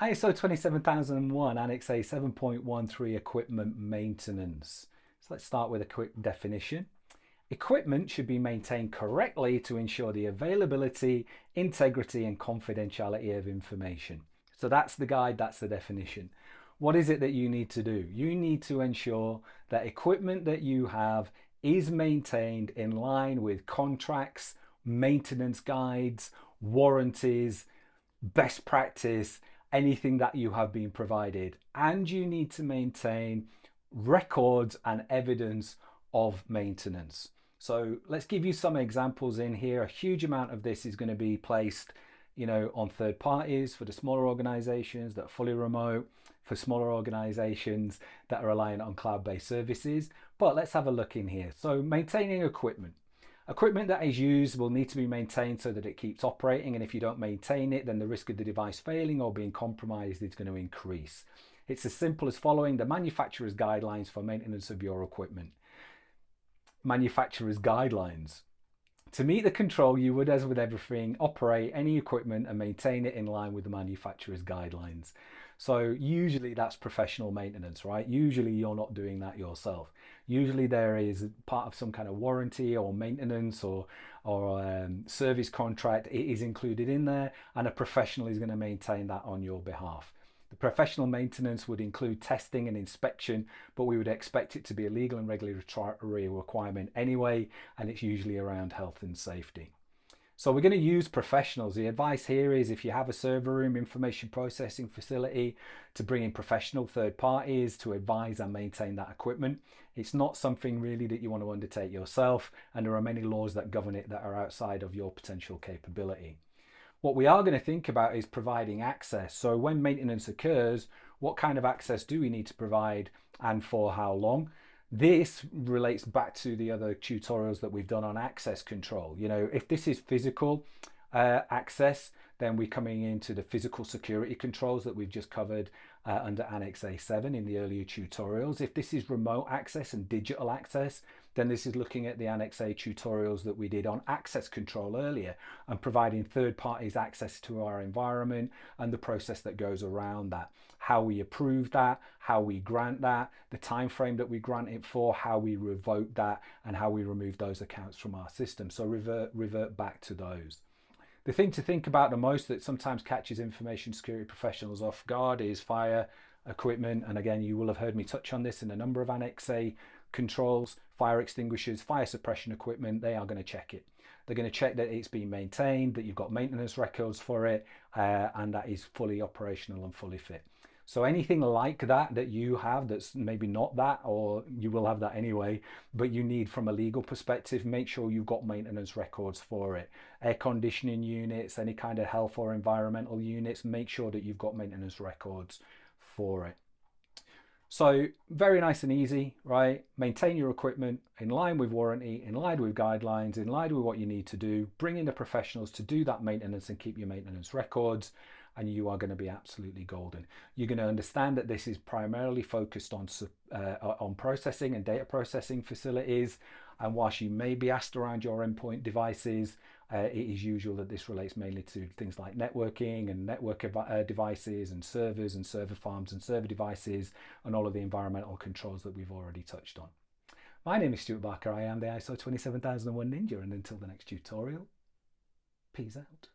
ISO 27001 Annex A 7.13 equipment maintenance. So let's start with a quick definition. Equipment should be maintained correctly to ensure the availability, integrity and confidentiality of information. So that's the guide, that's the definition. What is it that you need to do? You need to ensure that equipment that you have is maintained in line with contracts, maintenance guides, warranties, best practice, anything that you have been provided. And you need to maintain records and evidence of maintenance. So let's give you some examples in here. A huge amount of this is going to be placed, on third parties for the smaller organizations that are fully remote, for smaller organizations that are reliant on cloud-based services. But let's have a look in here. So maintaining equipment. Equipment that is used will need to be maintained so that it keeps operating, and if you don't maintain it, then the risk of the device failing or being compromised is going to increase. It's as simple as following the manufacturer's guidelines for maintenance of your equipment. Manufacturer's guidelines. To meet the control, you would, as with everything, operate any equipment and maintain it in line with the manufacturer's guidelines. So usually that's professional maintenance, right? Usually you're not doing that yourself. Usually there is part of some kind of warranty or maintenance or service contract. It is included in there, and a professional is going to maintain that on your behalf. The professional maintenance would include testing and inspection, but we would expect it to be a legal and regulatory requirement anyway, and it's usually around health and safety. So we're going to use professionals. The advice here is if you have a server room information processing facility, to bring in professional third parties to advise and maintain that equipment. It's not something really that you want to undertake yourself, and there are many laws that govern it that are outside of your potential capability. What we are going to think about is providing access. So when maintenance occurs, what kind of access do we need to provide and for how long? This relates back to the other tutorials that we've done on access control. If this is physical access, then we're coming into the physical security controls that we've just covered under Annex A7 in the earlier tutorials. If this is remote access and digital access, then this is looking at the Annex A tutorials that we did on access control earlier and providing third parties access to our environment and the process that goes around that. How we approve that, how we grant that, the time frame that we grant it for, how we revoke that, and how we remove those accounts from our system. So revert back to those. The thing to think about the most that sometimes catches information security professionals off guard is fire equipment. And again, you will have heard me touch on this in a number of Annex A controls. Fire extinguishers, fire suppression equipment, they are going to check it. They're going to check that it's been maintained, that you've got maintenance records for it, and that is fully operational and fully fit. So anything like that you have that's maybe not that, or you will have that anyway, but you need from a legal perspective, make sure you've got maintenance records for it. Air conditioning units, any kind of health or environmental units, make sure that you've got maintenance records for it. So very nice and easy, right? Maintain your equipment in line with warranty, in line with guidelines, in line with what you need to do. Bring in the professionals to do that maintenance and keep your maintenance records, and you are going to be absolutely golden. You're going to understand that this is primarily focused on processing and data processing facilities, and whilst you may be asked around your endpoint devices, it is usual that this relates mainly to things like networking and network devices and servers and server farms and server devices and all of the environmental controls that we've already touched on. My name is Stuart Barker. I am the ISO 27001 Ninja, and until the next tutorial, peace out.